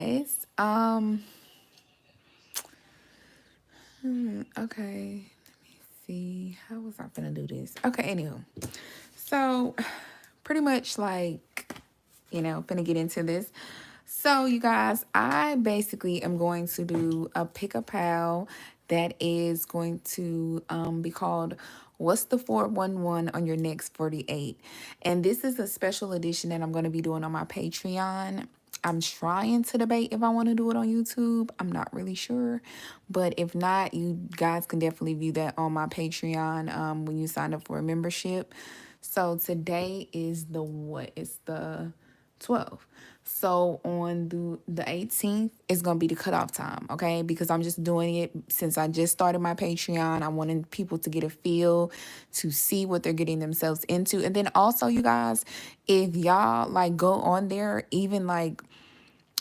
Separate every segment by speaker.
Speaker 1: Yes. Okay. Let me see. How was I gonna do this? Okay, anywho. So pretty much like, finna get into this. So you guys, I basically am going to do a pick a pal that is going to be called What's the 411 on your next 48? And this is a special edition that I'm going to be doing on my Patreon. I'm trying to debate if I want to do it on YouTube. I'm not really sure. But if not, you guys can definitely view that on my Patreon when you sign up for a membership. So today is the what? It's the 12th. So on the 18th is going to be the cutoff time, okay? Because I'm just doing it since I just started my Patreon. I wanted people to get a feel, to see what they're getting themselves into. And then also, you guys, if y'all like go on there, even like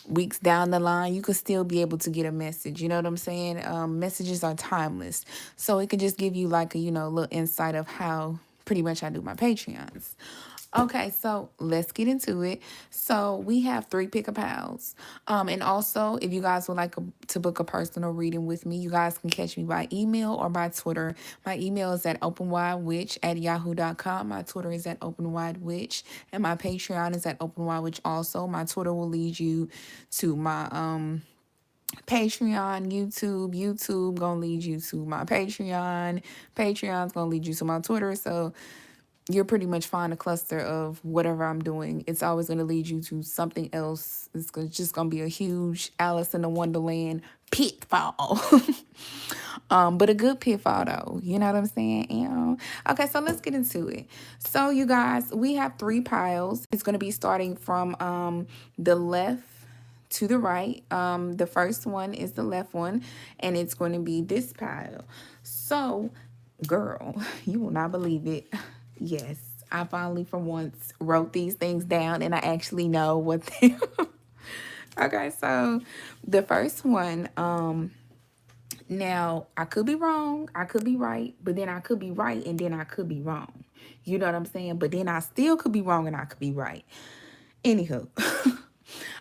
Speaker 1: weeks down the line, you could still be able to get a message. You know what I'm saying? Messages are timeless. So it could just give you like a, little insight of how pretty much I do my Patreons. Okay, so let's get into it. So we have 3 pick a pals. And also, if you guys would like to book a personal reading with me, you guys can catch me by email or by Twitter. My email is at openwidewitch@yahoo.com. My Twitter is at openwidewitch. And my Patreon is at openwidewitch also. My Twitter will lead you to my Patreon, YouTube gonna lead you to my Patreon's gonna lead you to my Twitter. So you're pretty much find a cluster of whatever I'm doing. It's always going to lead you to something else. Just going to be a huge Alice in the Wonderland pitfall. But a good pitfall though. You know what I'm saying? Okay, so let's get into it. So you guys, we have 3 piles. It's going to be starting from the left to the right. The first one is the left one, and it's going to be this pile. So, girl, you will not believe it. Yes, I finally, for once, wrote these things down, and I actually know what they are. Okay, so the first one, now I could be wrong, I could be right, but then I could be right, and then I could be wrong. You know what I'm saying? But then I still could be wrong, and I could be right. Anywho.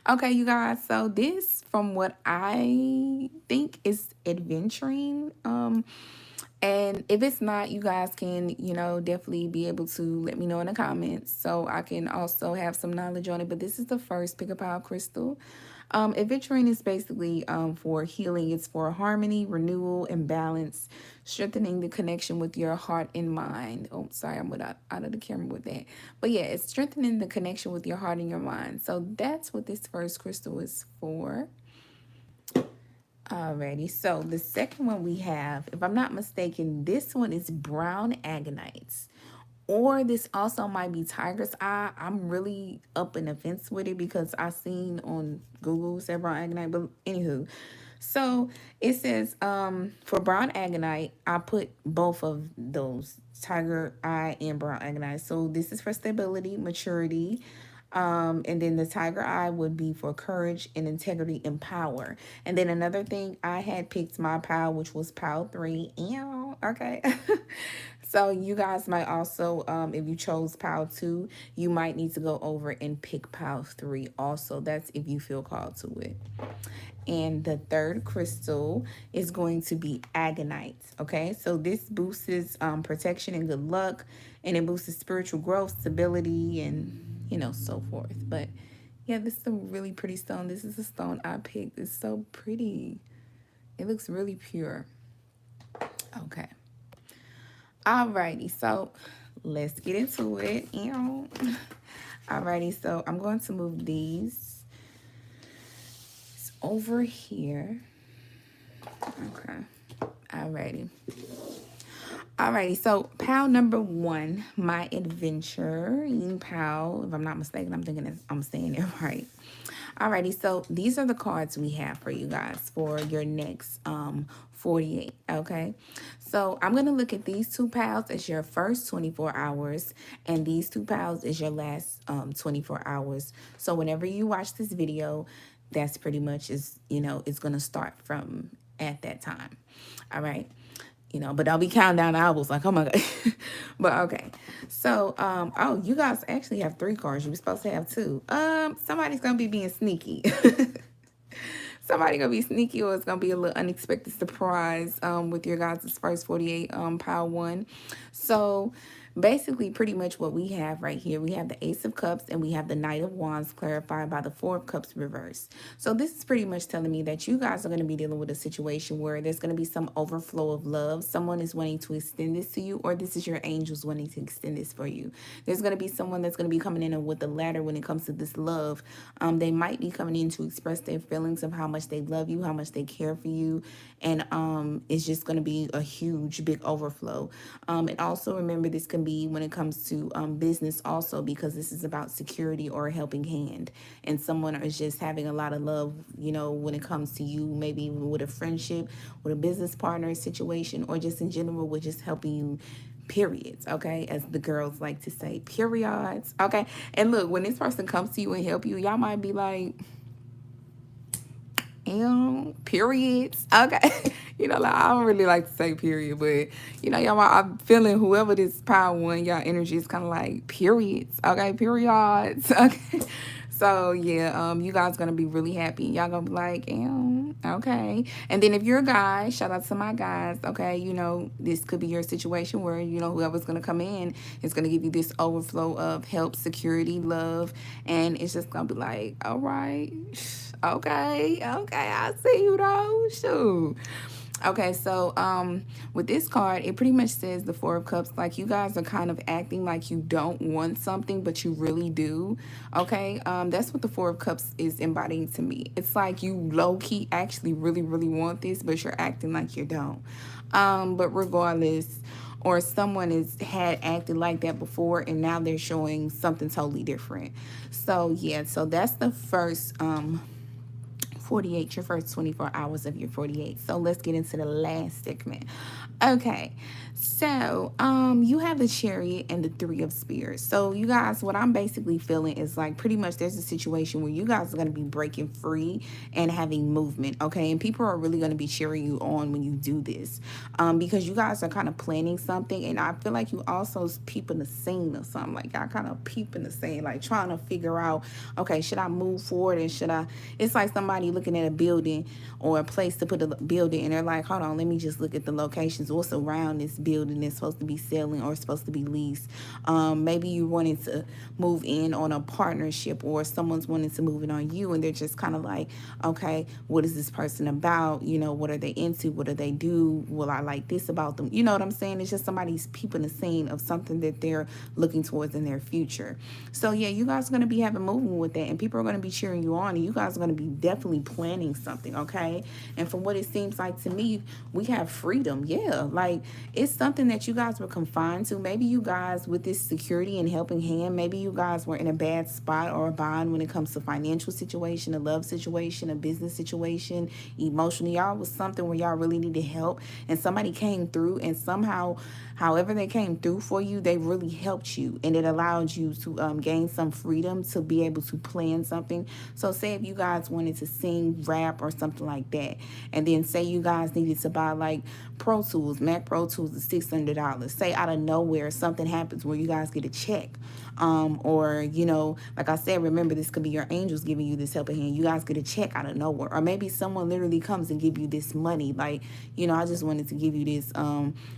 Speaker 1: Okay, you guys, so this, from what I think, is Adventurine. And if it's not, you guys can, definitely be able to let me know in the comments so I can also have some knowledge on it. But this is the first Pick a Pile crystal. Adventuring is basically for healing. It's for harmony, renewal, and balance, strengthening the connection with your heart and mind. Oh, sorry, I'm out of the camera with that. But yeah, it's strengthening the connection with your heart and your mind. So that's what this first crystal is for. Alrighty, so the second one we have, if I'm not mistaken, this one is brown agonites. Or this also might be tiger's eye. I'm really up in the fence with it because I seen on Google said brown agonite. But anywho, so it says for brown agonite, I put both of those, tiger eye and brown agonite. So this is for stability, maturity. And then the tiger eye would be for courage and integrity and power. And then another thing, I had picked my pile, which was pile 3. Ew, okay. So you guys might also, if you chose pile 2, you might need to go over and pick pile 3 also. That's if you feel called to it. And the third crystal is going to be agonite. Okay, so this boosts protection and good luck, and it boosts spiritual growth, stability, and so forth. But yeah, this is a really pretty stone. This is a stone I picked. It's so pretty. It looks really pure. Okay. Alrighty, so let's get into it. Alrighty, so I'm going to move these over here. Okay. Alrighty. Alrighty, so pal number 1, my adventure in pal. If I'm not mistaken, I'm thinking I'm saying it right. Alrighty, so these are the cards we have for you guys for your next 48. Okay, so I'm gonna look at these 2 pals as your first 24 hours, and these 2 pals is your last 24 hours. So whenever you watch this video, that's pretty much it's gonna start from at that time. All right. But I'll be counting down the hours like, oh my God. But okay. So, oh, you guys actually have 3 cards. You were supposed to have 2. Somebody's gonna be being sneaky. somebody gonna be sneaky, or it's gonna be a little unexpected surprise with your guys' first 48 pile one. So basically, pretty much what we have right here, we have the Ace of Cups and we have the Knight of Wands clarified by the Four of Cups reversed. So this is pretty much telling me that you guys are going to be dealing with a situation where there's going to be some overflow of love. Someone is wanting to extend this to you, or this is your angels wanting to extend this for you. There's going to be someone that's going to be coming in with the ladder when it comes to this love. They might be coming in to express their feelings of how much they love you, how much they care for you, and it's just going to be a huge, big overflow. And also remember, this can be when it comes to business also, because this is about security or a helping hand, and someone is just having a lot of love, you know, when it comes to you, maybe with a friendship, with a business partner situation, or just in general with just helping you, periods, okay, as the girls like to say, periods, okay. And look, when this person comes to you and help you, y'all might be like, periods, okay. You know, like, I don't really like to say period, but you know, y'all, I'm feeling whoever this power one, y'all energy is kind of like periods, okay, periods, okay. So yeah, you guys gonna be really happy. Y'all gonna be like, okay. And then if you're a guy, shout out to my guys, okay, you know, this could be your situation where, you know, whoever's gonna come in is gonna give you this overflow of help, security, love, and it's just gonna be like, all right, okay, I see you though, shoot. Okay, so with this card, it pretty much says the Four of Cups, like you guys are kind of acting like you don't want something, but you really do. Okay, that's what the Four of Cups is embodying to me. It's like you low-key actually really, really want this, but you're acting like you don't. But regardless, or someone had acted like that before, and now they're showing something totally different. So yeah, so that's the first 48, your first 24 hours of your 48. So let's get into the last segment. Okay, so you have the Chariot and the Three of Spears. So you guys, what I'm basically feeling is like pretty much there's a situation where you guys are going to be breaking free and having movement, okay? And people are really going to be cheering you on when you do this, because you guys are kind of planning something, and I feel like you also peeping the scene or something. Like y'all kind of peeping the scene, like trying to figure out, okay, should I move forward, and should I? It's like somebody looking at a building or a place to put a building, and they're like, hold on, let me just look at the locations, what's around this building that's supposed to be selling or supposed to be leased. Maybe you wanted to move in on a partnership, or someone's wanting to move in on you, and they're just kind of like, okay, what is this person about? You know, what are they into? What do they do? Will I like this about them? You know what I'm saying? It's just somebody's peeping the scene of something that they're looking towards in their future. So yeah, you guys are going to be having movement with that, and people are going to be cheering you on, and you guys are going to be definitely planning something, okay? And from what it seems like to me, we have freedom. Yeah, like it's something that you guys were confined to. Maybe you guys, with this security and helping hand, maybe you guys were in a bad spot or a bind when it comes to financial situation, a love situation, a business situation, emotionally. Y'all was something where y'all really needed help, and somebody came through, and somehow, however they came through for you, they really helped you, and it allowed you to gain some freedom to be able to plan something. So say if you guys wanted to sing, rap, or something like that, and then say you guys needed to buy like Pro Tools, Mac Pro Tools is $600. Say out of nowhere something happens where you guys get a check, or you know, like I said, remember this could be your angels giving you this helping hand. You guys get a check out of nowhere, or maybe someone literally comes and give you this money, like, you know, I just wanted to give you this.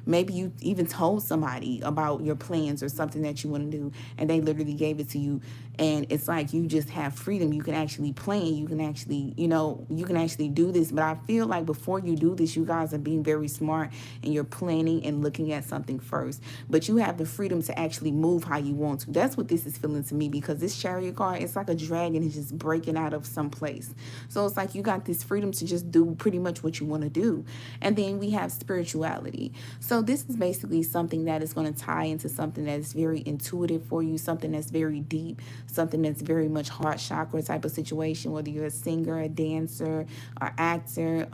Speaker 1: Maybe you even told somebody about your plans or something that you want to do, and they literally gave it to you, and it's like you just have freedom. You can actually plan, you can actually, you know, you can actually do this. But I feel like before you do this, you guys are being very smart, and you're planning and looking at something first, but you have the freedom to actually move how you want to. That's what this is feeling to me, because this Chariot card, it's like a dragon is just breaking out of some place. So it's like you got this freedom to just do pretty much what you want to do. And then we have spirituality. So this is basically something that is going to tie into something that is very intuitive for you, something that's very deep, something that's very much heart chakra type of situation, whether you're a singer, a dancer, or actor,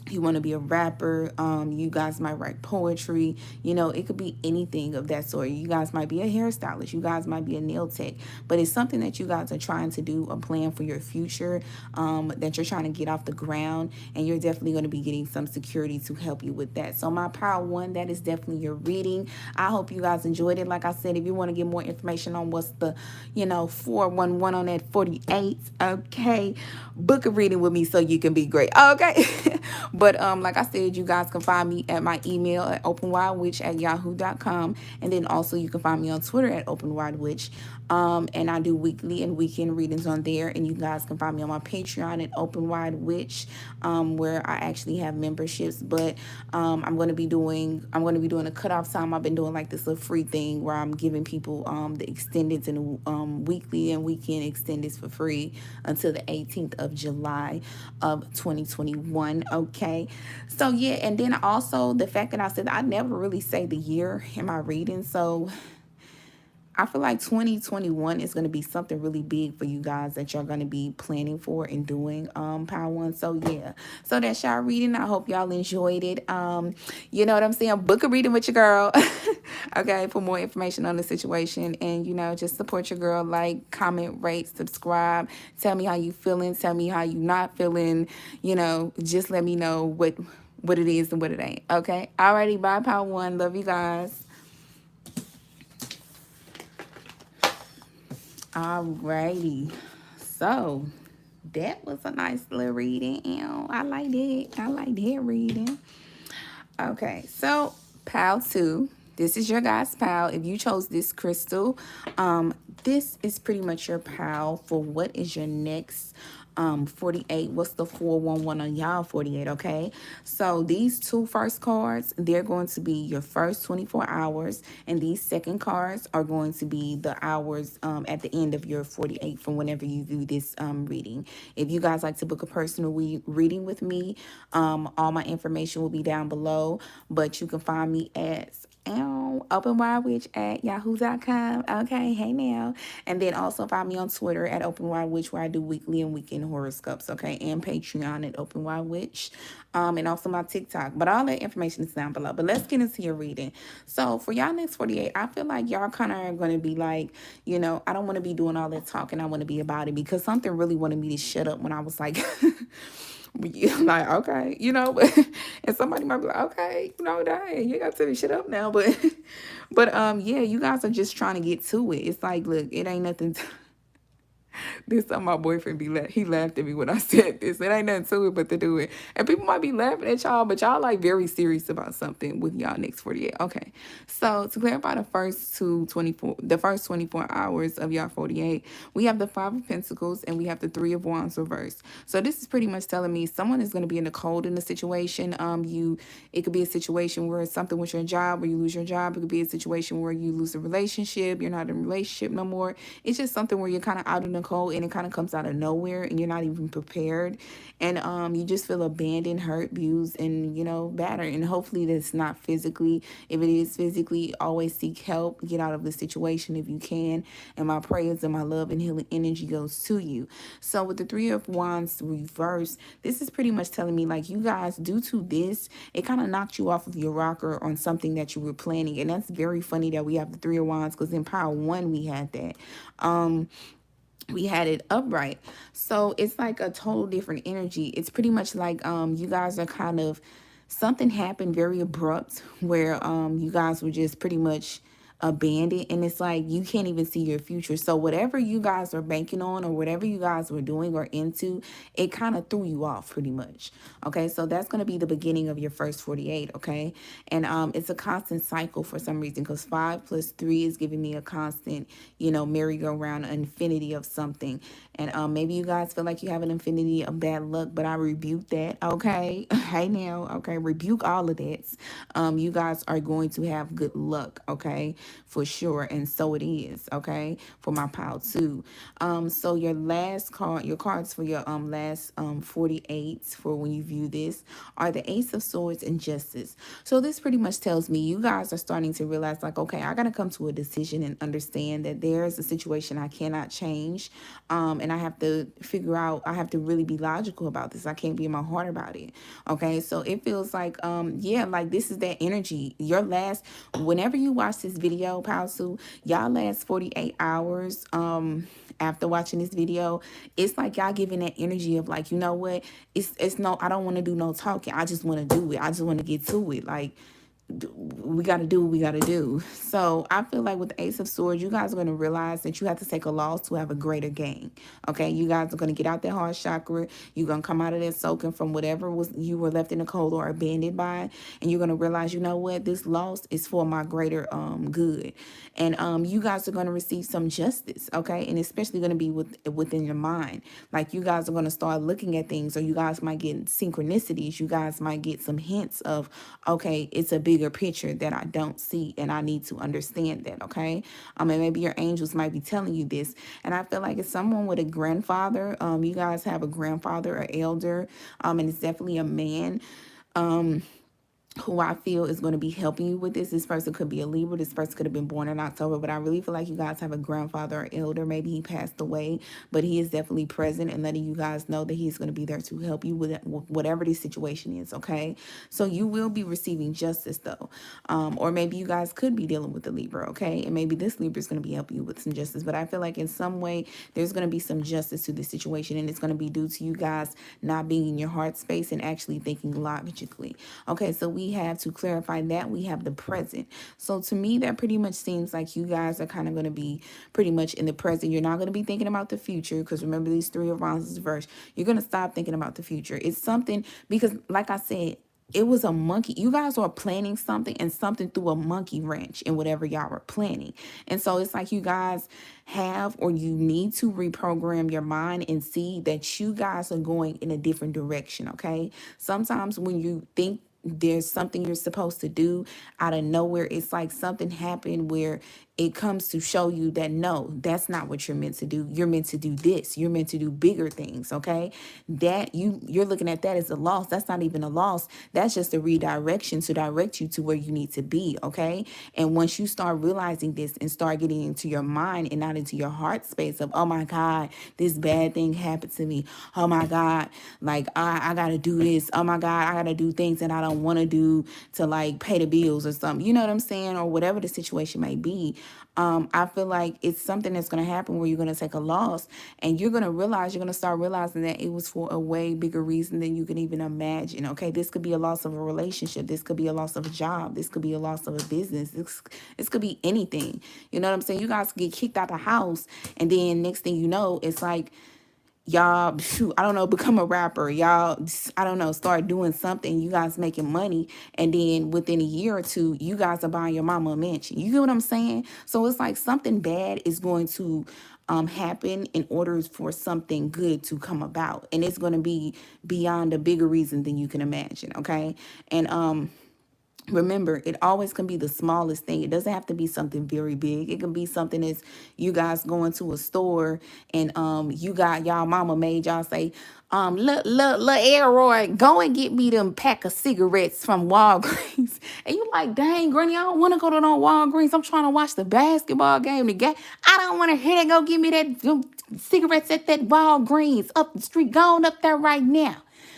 Speaker 1: you want to be a rapper, you guys might write poetry, it could be anything of that sort. You guys might be a hairstylist, you guys might be a nail tech, but it's something that you guys are trying to do, a plan for your future, that you're trying to get off the ground, and you're definitely going to be getting some security to help you with that. So my power one, that is definitely your reading. I hope you guys enjoyed it. Like I said, if you want to get more information on what's the 411 on that 48, okay, book a reading with me so you can be great, okay. But like I said, you guys can find me at my email at openwidewitch@yahoo.com, and then also you can find me on Twitter at openwidewitch. And I do weekly and weekend readings on there, and you guys can find me on my Patreon at openwidewitch, where I actually have memberships. But I'm going to be doing a cutoff time. I've been doing like this little free thing where I'm giving people the extendeds and weekly and weekend extendeds for free until the 18th of July of 2021. Okay, so yeah, and then also the fact that I said I never really say the year in my reading, so I feel like 2021 is going to be something really big for you guys that you're going to be planning for and doing, Power One. So, yeah. So, that's y'all reading. I hope y'all enjoyed it. You know what I'm saying? Book a reading with your girl. Okay, for more information on the situation. And, just support your girl. Like, comment, rate, subscribe. Tell me how you feeling. Tell me how you not feeling. Just let me know what it is and what it ain't. Okay? Alrighty, bye, Power One. Love you guys. Alrighty, so that was a nice little reading. I like it. I like that reading. Okay, so pile 2. This is your guys' pile. If you chose this crystal, this is pretty much your pile for what is your next 48. What's the 411 on y'all 48? Okay, so these two first cards, they're going to be your first 24 hours, and these second cards are going to be the hours at the end of your 48 from whenever you view this reading. If you guys like to book a personal reading with me, all my information will be down below, but you can find me at openwidewitch at yahoo.com. Okay, hey now. And then also find me on Twitter at openwidewitch, where I do weekly and weekend horoscopes. Okay, and Patreon at openwidewitch, and also my TikTok. But all that information is down below. But let's get into your reading. So for y'all next 48, I feel like y'all kind of are going to be like, I don't want to be doing all that talking. I want to be about it, because something really wanted me to shut up when I was like like, okay, and somebody might be like, okay, dang, you got to tell me shut up now, but yeah, you guys are just trying to get to it. It's like, look, it ain't nothing this time my boyfriend he laughed at me when I said this. It ain't nothing to it but to do it. And people might be laughing at y'all, but y'all like very serious about something with y'all next 48. Okay. So to clarify the first 24 hours of y'all 48, we have the 5 of Pentacles and we have the 3 of Wands reversed. So this is pretty much telling me someone is going to be in the cold in the situation. It could be a situation where it's something with your job, where you lose your job. It could be a situation where you lose a relationship. You're not in a relationship no more. It's just something where you're kind of out in the cold and it kind of comes out of nowhere and you're not even prepared. And you just feel abandoned, hurt, abused, and, battered. And hopefully that's not physically. If it is physically, always seek help. Get out of the situation if you can. And my prayers and my love and healing energy goes to you. So with the 3 of Wands reversed, this is pretty much telling me, like, you guys, due to this, it kind of knocked you off of your rocker on something that you were planning. And that's very funny that we have the 3 of Wands, because in Power 1 we had that. We had it upright. So it's like a total different energy. It's pretty much like you guys are kind of, something happened very abrupt where you guys were just pretty much abandoned, and it's like you can't even see your future. So whatever you guys are banking on or whatever you guys were doing or into, it kind of threw you off pretty much. Okay, so that's going to be the beginning of your first 48. Okay, and it's a constant cycle for some reason, because 5 plus 3 is giving me a constant, merry-go-round, infinity of something. And maybe you guys feel like you have an infinity of bad luck, but I rebuke that. Okay, hey now. Okay, rebuke all of that. You guys are going to have good luck. Okay, for sure. And so it is, okay, for my pile too. So your last card, your cards for your last 48 for when you view this are the Ace of Swords and Justice. So this pretty much tells me you guys are starting to realize, like, okay, I gotta come to a decision and understand that there's a situation I cannot change, and I have to figure out, I have to really be logical about this. I can't be in my heart about it. Okay, so it feels like yeah, like this is that energy. Your last, whenever you watch this video, Palsu, y'all last 48 hours after watching this video, it's like y'all giving that energy of like, you know what, it's no, I don't want to do no talking, I just want to do it, I just want to get to it. Like, we got to do what we got to do. So I feel like with the Ace of Swords, you guys are going to realize that you have to take a loss to have a greater gain. Okay, you guys are going to get out that heart chakra. You're going to come out of there soaking from whatever was you were left in the cold or abandoned by, and you're going to realize, you know what, this loss is for my greater good. And you guys are going to receive some justice, okay, and especially going to be within your mind. Like, you guys are going to start looking at things, or you guys might get synchronicities. You guys might get some hints of, okay, it's a bigger picture that I don't see, and I need to understand that, okay? And maybe your angels might be telling you this. And I feel like it's someone with a grandfather. You guys have a grandfather or elder, and it's definitely a man. Who I feel is going to be helping you with this. This person could be a Libra. This person could have been born in October, but I really feel like you guys have a grandfather or elder. Maybe he passed away, but he is definitely present and letting you guys know that he's going to be there to help you with whatever the situation is, okay? So you will be receiving justice, though. Or maybe you guys could be dealing with a Libra, okay? And maybe this Libra is going to be helping you with some justice, but I feel like in some way there's going to be some justice to this situation, and it's going to be due to you guys not being in your heart space and actually thinking logically. Okay, so we have to clarify that we have the present. So to me, that pretty much seems like you guys are kind of going to be pretty much in the present. You're not going to be thinking about the future, because remember, these Three of Wands is verse. You're going to stop thinking about the future. It's something, because like I said, it was a monkey. You guys are planning something, and something threw a monkey wrench in whatever y'all were planning. And so it's like you guys have, or you need to reprogram your mind and see that you guys are going in a different direction, okay? Sometimes when you think there's something you're supposed to do, out of nowhere, it's like something happened where it comes to show you that no, that's not what you're meant to do. You're meant to do this. You're meant to do bigger things, okay? That you're looking at that as a loss. That's not even a loss. That's just a redirection to direct you to where you need to be, okay? And once you start realizing this and start getting into your mind and not into your heart space of, oh my God, this bad thing happened to me. Oh my God, like I gotta do this. Oh my God, I gotta do things that I don't want to do to like pay the bills or something. You know what I'm saying? Or whatever the situation may be. I feel like it's something that's going to happen where you're going to take a loss, and you're going to realize, you're going to start realizing that it was for a way bigger reason than you can even imagine. Okay, this could be a loss of a relationship. This could be a loss of a job. This could be a loss of a business. This could be anything. You know what I'm saying? You guys get kicked out the house, and then next thing you know, it's like, y'all, I don't know, become a rapper. Y'all, I don't know, start doing something. You guys making money. And then within a year or two, you guys are buying your mama a mansion. You get what I'm saying? So it's like something bad is going to happen in order for something good to come about. And it's going to be beyond a bigger reason than you can imagine. Okay. And, remember, it always can be the smallest thing. It doesn't have to be something very big. It can be something as you guys going to a store, and you got y'all mama made y'all say, look, Elroy, go and get me them pack of cigarettes from Walgreens. And you like, dang, Granny, I don't want to go to no Walgreens. I'm trying to watch the basketball game. I don't want to hear that. Go get me them cigarettes at that Walgreens up the street. Go on up there right now.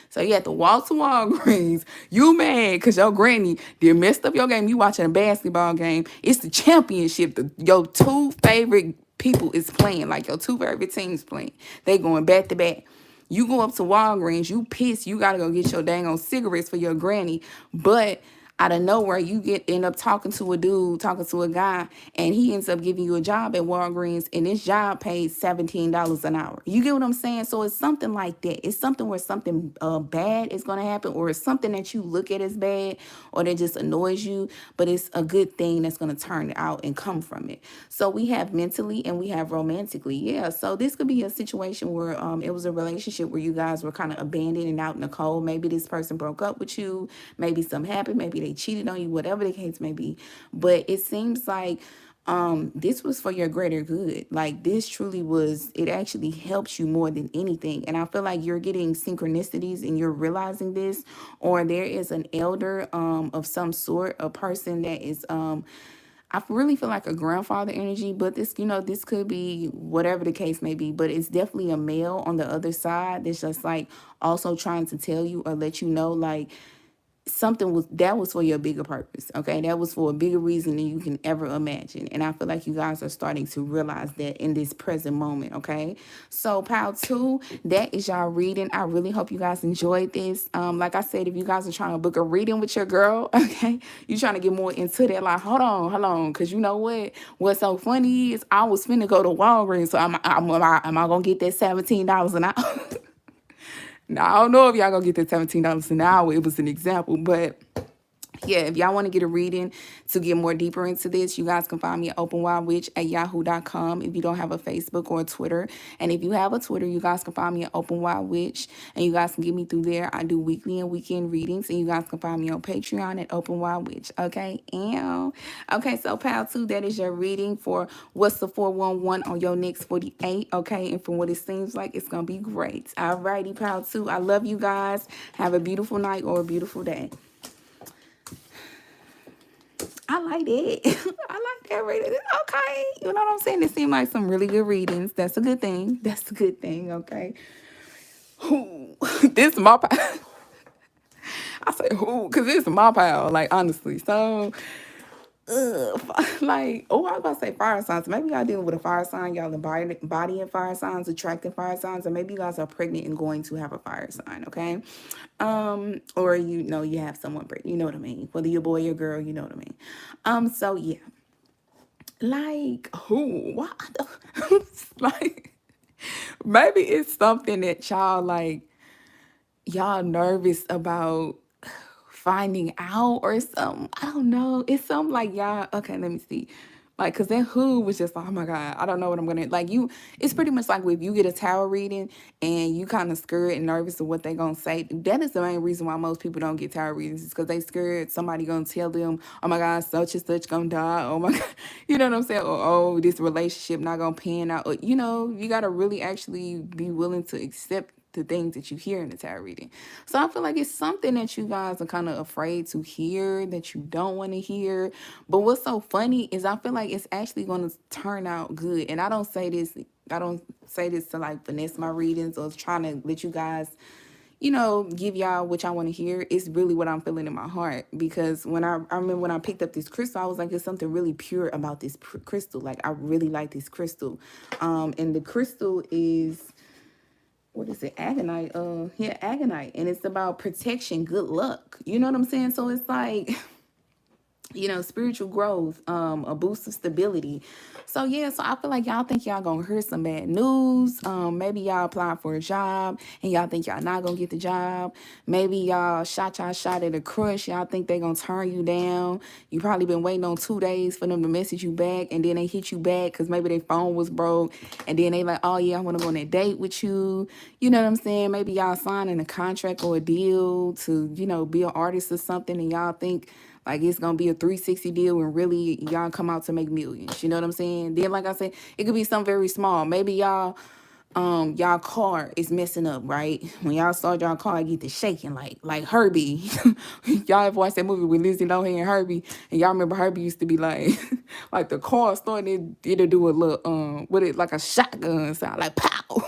Speaker 1: So you have to walk to Walgreens. You mad because your granny did messed up your game. You watching a basketball game. It's the championship. Your two favorite people is playing. Like your two favorite teams playing. They going back to back. You go up to Walgreens. You pissed. You got to go get your dang on cigarettes for your granny. But out of nowhere, you end up talking to a dude, talking to a guy, and he ends up giving you a job at Walgreens, and this job pays $17 an hour. You get what I'm saying? So it's something like that. It's something where something bad is going to happen, or it's something that you look at as bad, or that just annoys you, but it's a good thing that's going to turn out and come from it. So we have mentally and we have romantically. Yeah, so this could be a situation where it was a relationship where you guys were kind of abandoned and out in the cold. Maybe this person broke up with you. Maybe something happened. Maybe they cheated on you, whatever the case may be. But it seems like this was for your greater good. Like this truly was, it actually helps you more than anything. And I feel like you're getting synchronicities and you're realizing this, or there is an elder of some sort, a person that is I really feel like a grandfather energy, but this, this could be whatever the case may be, but it's definitely a male on the other side that's just like also trying to tell you or let you know, like, something was for your bigger purpose. Okay, that was for a bigger reason than you can ever imagine. And I feel like you guys are starting to realize that in this present moment. Okay, so pile 2, that is y'all reading. I really hope you guys enjoyed this. Like I said, if you guys are trying to book a reading with your girl, okay, you trying to get more into that, like, hold on, because you know what's so funny is I was finna go to Walgreens, so am I gonna get that $17 an hour? Now, I don't know if y'all gonna get that $17 an hour. It was an example, but yeah, if y'all want to get a reading to get more deeper into this, you guys can find me at openwildwitch@yahoo.com if you don't have a Facebook or a Twitter. And if you have a Twitter, you guys can find me at openwildwitch, and you guys can get me through there. I do weekly and weekend readings, and you guys can find me on Patreon at openwildwitch. Okay, okay, so pile 2, that is your reading for what's the 411 on your next 48. Okay, and from what it seems like, it's gonna be great. Alrighty, pile 2, I love you guys. Have a beautiful night or a beautiful day. I like it. I like that reading. Okay. You know what I'm saying? It seemed like some really good readings. That's a good thing. That's a good thing. Okay. Who? This is my pile. I say who? Because this is my pile. Like, honestly. So, like, I was about to say fire signs. Maybe y'all dealing with a fire sign. Y'all embodying fire signs, attracting fire signs. Or maybe you guys are pregnant and going to have a fire sign. Okay. Or you have someone pregnant, you know what I mean, whether you're a boy or girl, you know what I mean. So yeah, like, who, what? Like, maybe it's something that y'all nervous about finding out or something. I don't know. It's something like y'all, okay, let me see. Like, because that who was just like, oh my God, I don't know what I'm going to, like, it's pretty much like if you get a tarot reading and you kind of scared and nervous of what they're going to say. That is the main reason why most people don't get tarot readings, is because they scared somebody going to tell them, oh my God, such and such going to die. Oh my God, you know what I'm saying? Or, oh, this relationship not going to pan out. Or, you got to really actually be willing to accept the things that you hear in the tarot reading. So I feel like it's something that you guys are kind of afraid to hear, that you don't want to hear. But what's so funny is I feel like it's actually going to turn out good. And I don't say this to like finesse my readings or trying to let you guys, give y'all what y'all want to hear. It's really what I'm feeling in my heart. Because when I remember when I picked up this crystal, I was like, there's something really pure about this crystal. Like, I really like this crystal. And the crystal is, what is it? Agonite. Yeah, agonite. And it's about protection, good luck. You know what I'm saying? So it's like, spiritual growth, a boost of stability. So yeah, so I feel like y'all think y'all gonna hear some bad news. Maybe y'all applied for a job and y'all think y'all not gonna get the job. Maybe y'all shot at a crush. Y'all think they gonna turn you down. You probably been waiting on 2 days for them to message you back, and then they hit you back because maybe their phone was broke, and then they like, oh yeah, I want to go on a date with you. You know what I'm saying? Maybe y'all signing a contract or a deal to, be an artist or something, and y'all think like it's going to be a 360 deal when really y'all come out to make millions. You know what I'm saying? Then, like I said, it could be something very small. Maybe y'all car is messing up, right? When y'all start y'all car, get to shaking like Herbie. Y'all ever watched that movie with Lizzie Lohan and Herbie? And y'all remember Herbie used to be like, like the car started, it'll do a little, like a shotgun sound, like pow.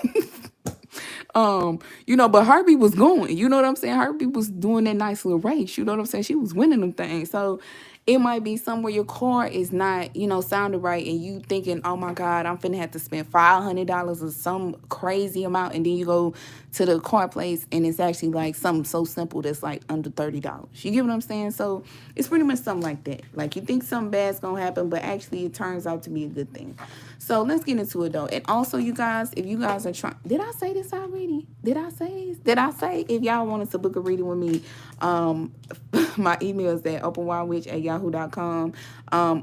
Speaker 1: But Herbie was going, you know what I'm saying? Herbie was doing that nice little race, you know what I'm saying? She was winning them things. So it might be somewhere your car is not, sounding right, and you thinking, oh my God, I'm finna have to spend $500 or some crazy amount, and then you go to the car place and it's actually like something so simple that's like under $30. You get what I'm saying? So it's pretty much something like that. Like, you think something bad's gonna happen, but actually it turns out to be a good thing. So let's get into it though. And also, you guys, if you guys are trying, did I say this already? Did I say if y'all wanted to book a reading with me, my email is at openwildwitch@yahoo.com.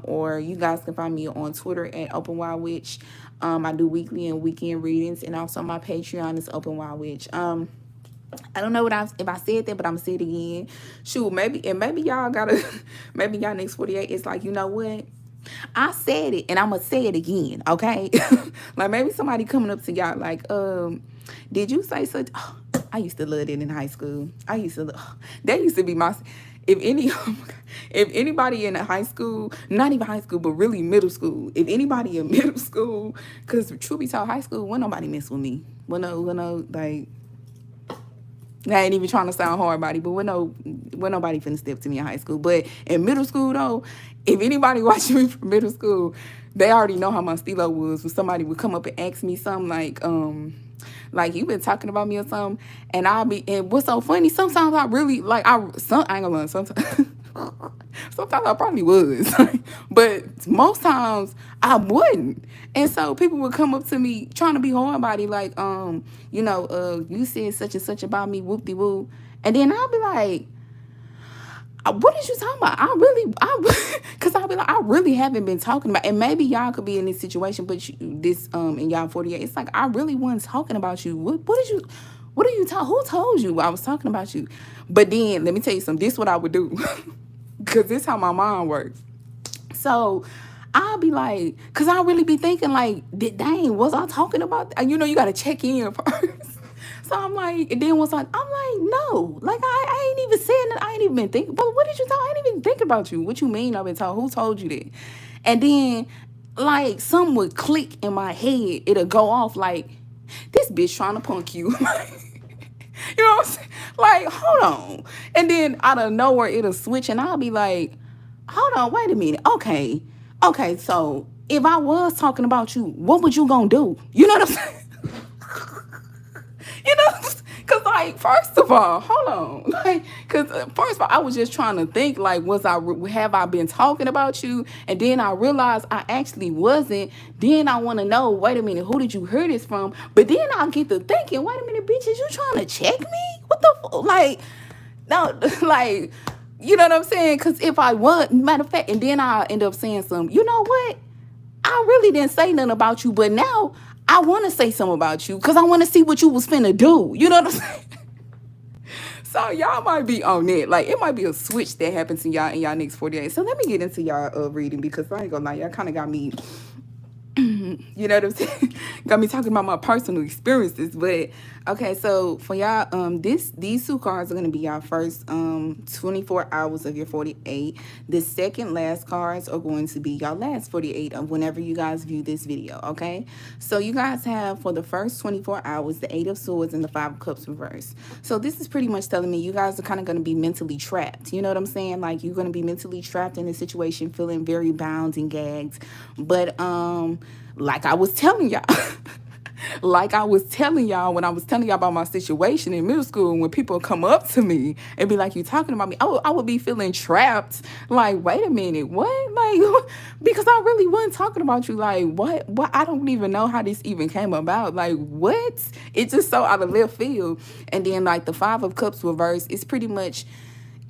Speaker 1: Or you guys can find me on Twitter at openwildwitch. I do weekly and weekend readings, and also my Patreon is openwildwitch. I don't know what if I said that, but I'm gonna say it again. Shoot, maybe y'all gotta, maybe y'all next 48 is like, you know what? I said it and I'm gonna say it again, okay? Like maybe somebody coming up to y'all like, did you say such? Oh, I used to love it in high school. I used to love, that used to be my, if any, if anybody in high school, not even high school, but really middle school, if anybody in middle school, because truth be told, high school, when nobody mess with me. When no, like, I ain't even trying to sound hard body, but when nobody finna step to me in high school. But in middle school though, if anybody watching me from middle school, they already know how my stilo was. When somebody would come up and ask me something like you been talking about me or something, and what's so funny, sometimes I really like I ain't gonna lie, sometimes sometimes I probably was, but most times I wouldn't. And so people would come up to me trying to be hard body, like, you said such and such about me, whoop de whoop. And then I'll be like, what is you talking about? Because I'll be like, I really haven't been talking about, and maybe y'all could be in this situation, but in y'all 48, it's like, I really wasn't talking about you. What are you talking? Who told you I was talking about you? But then, let me tell you something, this is what I would do. Because this is how my mind works. So I'll be like, because I really be thinking like, dang, was I talking about that? You got to check in first. So I'm like, and then I'm like, no, like I ain't even saying that. I ain't even been thinking, but what did you talk? I ain't even thinking about you. What you mean I've been talking? Who told you that? And then like something would click in my head. It'll go off like, this bitch trying to punk you. You know what I'm saying? Like, hold on. And then out of nowhere, it'll switch and I'll be like, hold on, wait a minute. Okay, so if I was talking about you, what would you gonna do? You know what I'm saying? Because like, first of all, hold on. Like, because first of all, I was just trying to think like, have I been talking about you? And then I realized I actually wasn't. Then I want to know, wait a minute, who did you hear this from? But then I'll get to thinking, wait a minute, bitch, is you trying to check me? What the like, no, like, you know what I'm saying? Because if I was, matter of fact, and then I'll end up saying some, you know what? I really didn't say nothing about you, but now I want to say something about you because I want to see what you was finna do. You know what I'm saying? So y'all might be on it. Like, it might be a switch that happens in y'all next 48. So let me get into y'all reading, because I ain't gonna lie, y'all kind of got me, you know what I'm saying? Got me talking about my personal experiences. But okay, so for y'all, these two cards are gonna be y'all first 24 hours of your 48. The second last cards are going to be y'all last 48 of whenever you guys view this video. Okay, so you guys have for the first 24 hours the 8 of Swords and the 5 of Cups reversed. So this is pretty much telling me you guys are kind of going to be mentally trapped. You know what I'm saying? Like, you're going to be mentally trapped in a situation, feeling very bound and gagged. But like I was telling y'all, when I was telling y'all about my situation in middle school, when people come up to me and be like, you talking about me, I would be feeling trapped. Like, wait a minute, what? Like, because I really wasn't talking about you. Like, what? I don't even know how this even came about. Like, what? It's just so out of left field. And then like the 5 of Cups reversed, it's pretty much,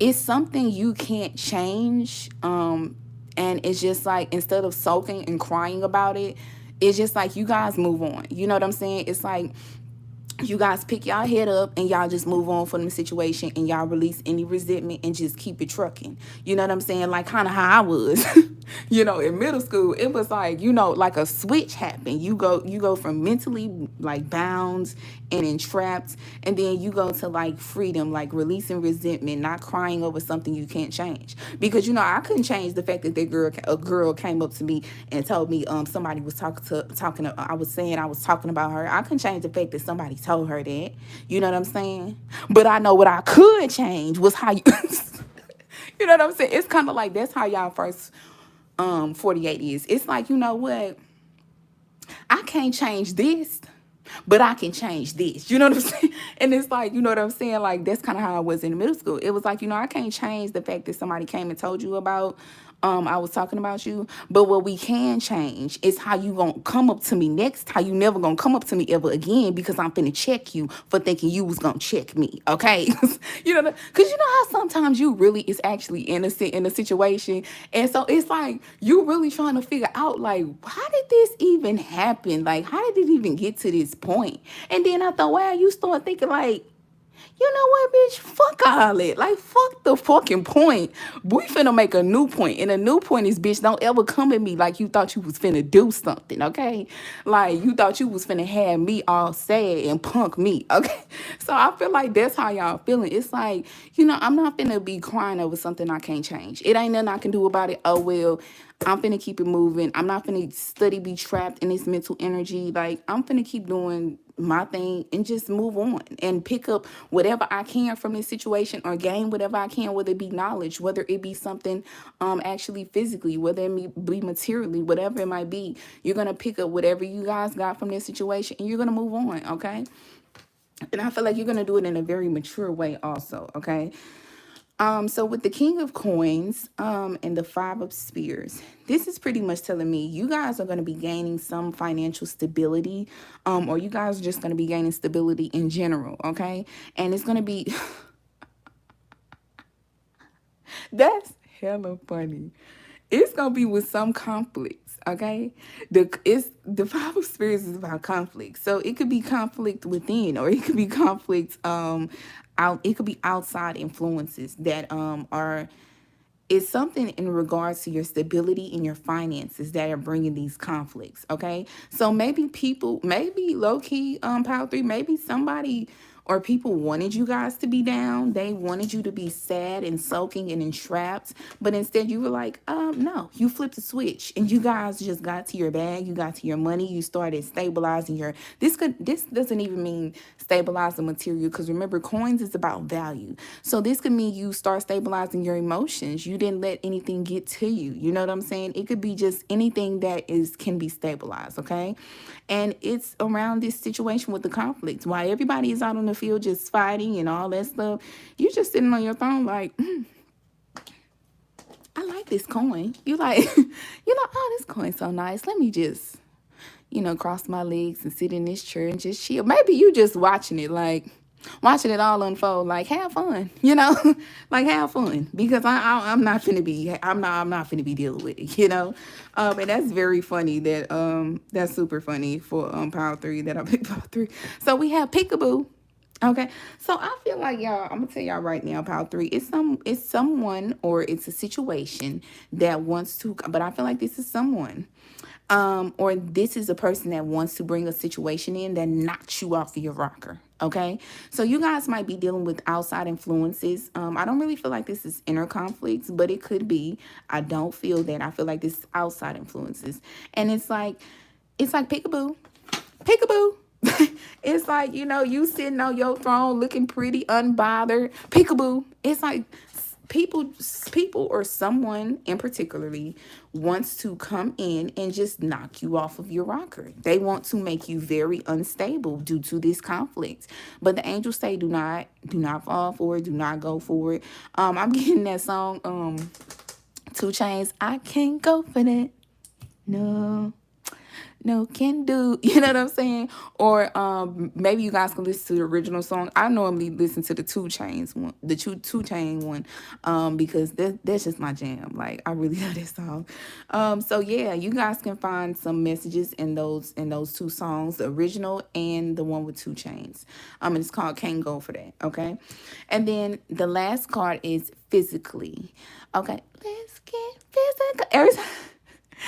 Speaker 1: it's something you can't change. And it's just like, instead of sulking and crying about it, it's just like you guys move on. You know what I'm saying? It's like you guys pick y'all head up and y'all just move on from the situation and y'all release any resentment and just keep it trucking. You know what I'm saying? Like kind of how I was, in middle school. It was like, like a switch happened. You go from mentally like bound and entrapped, and then you go to like freedom, like releasing resentment, not crying over something you can't change. Because I couldn't change the fact that a girl came up to me and told me somebody was talking. I was saying I was talking about her. I couldn't change the fact that somebody told her that. You know what I'm saying? But I know what I could change was how you. You know what I'm saying? It's kind of like that's how y'all first 48 is. It's like, you know what? I can't change this, but I can change this. You know what I'm saying? And it's like, you know what I'm saying? Like, that's kind of how I was in middle school. It was like, I can't change the fact that somebody came and told you about I was talking about you. But what we can change is how you gonna come up to me next, how you never gonna come up to me ever again, because I'm finna check you for thinking you was gonna check me, okay? Because you know how sometimes you really is actually innocent in a situation, and so it's like you really trying to figure out, like, how did this even happen? Like, how did it even get to this point? And then after a while, you start thinking like, You know what, bitch? Fuck all that. Like, fuck the fucking point. We finna make a new point. And a new point is, bitch, don't ever come at me like you thought you was finna do something, okay? Like, you thought you was finna have me all sad and punk me, okay? So I feel like that's how y'all feeling. It's like, I'm not finna be crying over something I can't change. It ain't nothing I can do about it. Oh, well, I'm finna keep it moving. I'm not finna be trapped in this mental energy. Like, I'm finna keep doing my thing and just move on and pick up whatever I can from this situation, or gain whatever I can, whether it be knowledge, whether it be something actually physically, whether it be materially, whatever it might be. You're going to pick up whatever you guys got from this situation and you're going to move on, okay? And I feel like you're going to do it in a very mature way also, okay? So with the King of Coins and the Five of Spears, this is pretty much telling me you guys are going to be gaining some financial stability, or you guys are just going to be gaining stability in general, okay? And it's going to be, that's hella funny. It's going to be with some conflicts, okay? The Five of Spears is about conflict. So it could be conflict within, or it could be conflict it could be outside influences that are, it's something in regards to your stability and your finances that are bringing these conflicts, okay? So maybe low-key, Power 3, maybe somebody or people wanted you guys to be down. They wanted you to be sad and sulking and entrapped. But instead you were like, no, you flipped the switch and you guys just got to your bag. You got to your money. You started stabilizing your, this doesn't even mean stabilize the material, because remember, coins is about value. So this could mean you start stabilizing your emotions. You didn't let anything get to you. You know what I'm saying? It could be just anything that can be stabilized, okay? And it's around this situation with the conflicts. While everybody is out on the field just fighting and all that stuff, you're just sitting on your throne like, I like this coin. You like, oh, this coin's so nice. Let me just, cross my legs and sit in this chair and just chill. Maybe you just watching it, like watching it all unfold, like have fun, like have fun, because I'm not finna be dealing with it, and that's very funny that's super funny for Power 3 that I picked Power 3. So we have Peekaboo. Okay, so I feel like y'all, I'm gonna tell y'all right now, Power 3, it's someone or it's a situation that wants to, but I feel like this is someone, or this is a person that wants to bring a situation in that knocks you off of your rocker. Okay, so you guys might be dealing with outside influences. I don't really feel like this is inner conflicts, but it could be. I don't feel that. I feel like this is outside influences, and it's like peekaboo, peekaboo. It's like, you sitting on your throne looking pretty unbothered. Peekaboo. It's like people or someone in particularly wants to come in and just knock you off of your rocker. They want to make you very unstable due to this conflict. But the angels say do not fall for it, do not go for it. I'm getting that song 2 Chainz, I can't go for that. No can do, you know what I'm saying? Or maybe you guys can listen to the original song. I normally listen to the 2 Chainz one, the 2 Chainz one, because that's just my jam. Like, I really love this song. So yeah, you guys can find some messages in those 2 songs, the original and the one with 2 Chainz. And it's called Can't Go For That. Okay, and then the last card is physically. Okay, let's get physical.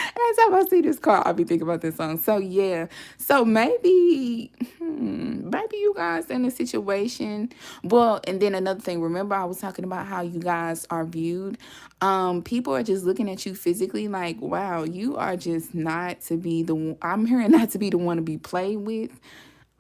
Speaker 1: Every time I see this card, I'll be thinking about this song. So yeah, so maybe you guys in a situation. Well, and then another thing, remember I was talking about how you guys are viewed. People are just looking at you physically like, wow, you are just not to be the one. I'm hearing not to be the one to be played with.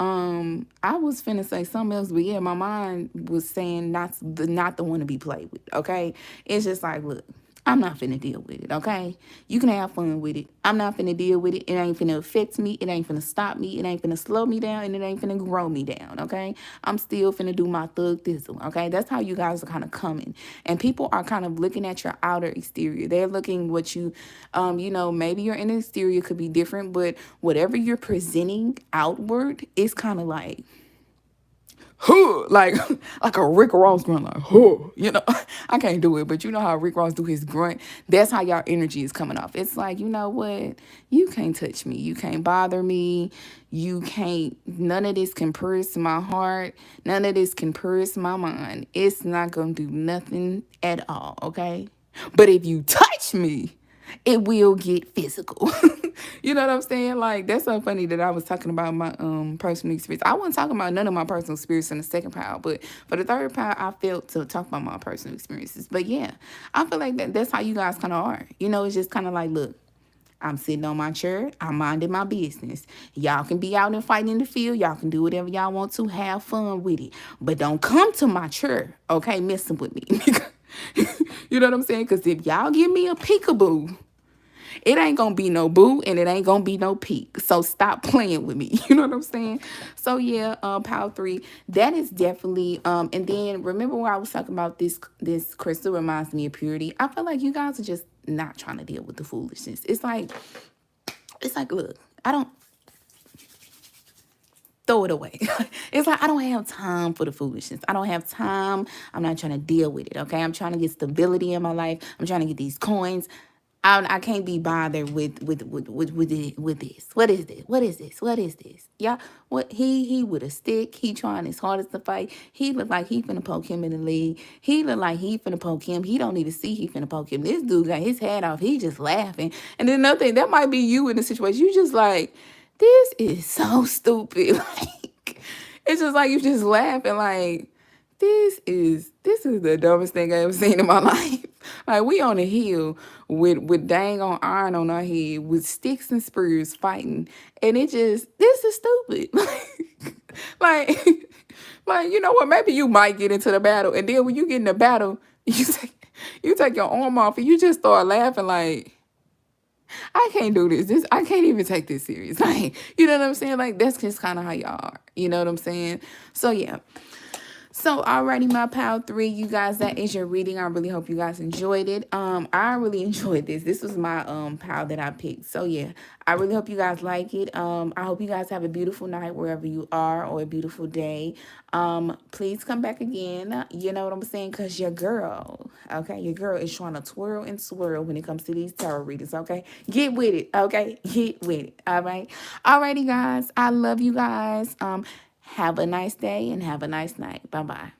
Speaker 1: I was finna say something else, but yeah, my mind was saying not the one to be played with. Okay, it's just like, look, I'm not finna deal with it, okay? You can have fun with it. I'm not finna deal with it. It ain't finna affect me. It ain't finna stop me. It ain't finna slow me down, and it ain't finna grow me down, okay? I'm still finna do my thug thizzle, okay? That's how you guys are kind of coming. And people are kind of looking at your outer exterior. They're looking what you, maybe your inner exterior could be different, but whatever you're presenting outward is kind of like, huh, like a Rick Ross grunt, like, huh, you know. I can't do it, but you know how Rick Ross do his grunt? That's how y'all energy is coming off. It's like, you know what? You can't touch me. You can't bother me. You can't, none of this can pierce my heart. None of this can pierce my mind. It's not going to do nothing at all, okay? But if you touch me, it will get physical. You know what I'm saying? Like, that's so funny that I was talking about my personal experience. I wasn't talking about none of my personal experience in the second pile, but for the third pile, I felt to talk about my personal experiences. But yeah, I feel like that's how you guys kind of are. You know, it's just kind of like, look, I'm sitting on my chair. I'm minding my business. Y'all can be out and fighting in the field. Y'all can do whatever y'all want to. Have fun with it. But don't come to my chair, okay, messing with me. You know what I'm saying? Because if y'all give me a peekaboo, it ain't gonna be no boo and it ain't gonna be no peak. So stop playing with me. You know what I'm saying? So yeah, pile 3, that is definitely and then remember where I was talking about this crystal reminds me of purity. I feel like you guys are just not trying to deal with the foolishness. It's like, look, I don't throw it away. It's like, I don't have time for the foolishness. I don't have time. I'm not trying to deal with it. Okay. I'm trying to get stability in my life. I'm trying to get these coins. I can't be bothered with this. What is this? What is this? What is this? Yeah. What he with a stick. He trying his hardest to fight. He look like he finna poke him in the leg. He look like he finna poke him. He don't even see he finna poke him. This dude got his head off. He just laughing. And then another thing, that might be you in the situation. You just like, this is so stupid. Like, it's just like you just laughing like, this is the dumbest thing I ever seen in my life. Like, we on a hill with dang on iron on our head with sticks and spears fighting, and this is stupid. like, like, you know what? Maybe you might get into the battle, and then when you get in the battle, you take your arm off and you just start laughing like, I can't do this. I can't even take this serious. Like, you know what I'm saying? Like, that's just kind of how y'all are. You know what I'm saying? So yeah. So alrighty, my pile 3, you guys, that is your reading. I really hope you guys enjoyed it. I really enjoyed this. This was my pile that I picked. So yeah, I really hope you guys like it. I hope you guys have a beautiful night wherever you are, or a beautiful day. Please come back again. You know what I'm saying? Because your girl, okay, your girl is trying to twirl and swirl when it comes to these tarot readings, okay? Get with it, okay? Get with it, all right? Alrighty, guys. I love you guys. Have a nice day and have a nice night. Bye-bye.